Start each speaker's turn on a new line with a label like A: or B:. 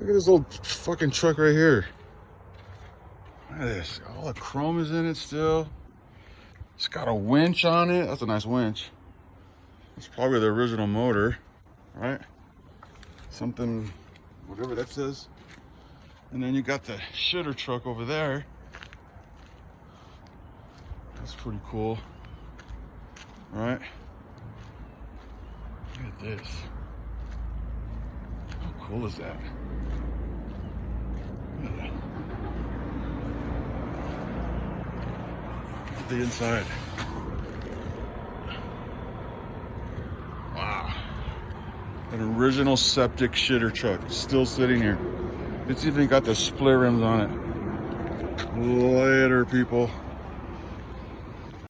A: Look at this old fucking truck right here. Look at this. All the chrome is in it still. It's got a winch on it. That's a nice winch. It's probably the original motor, right? Something, whatever that says. And then you got the shitter truck over there. That's pretty cool, right? Look at this. How cool is that? Look at that. Look at the inside. Wow. An original septic shitter truck, still sitting here. It's even got the split rims on it. Later, people.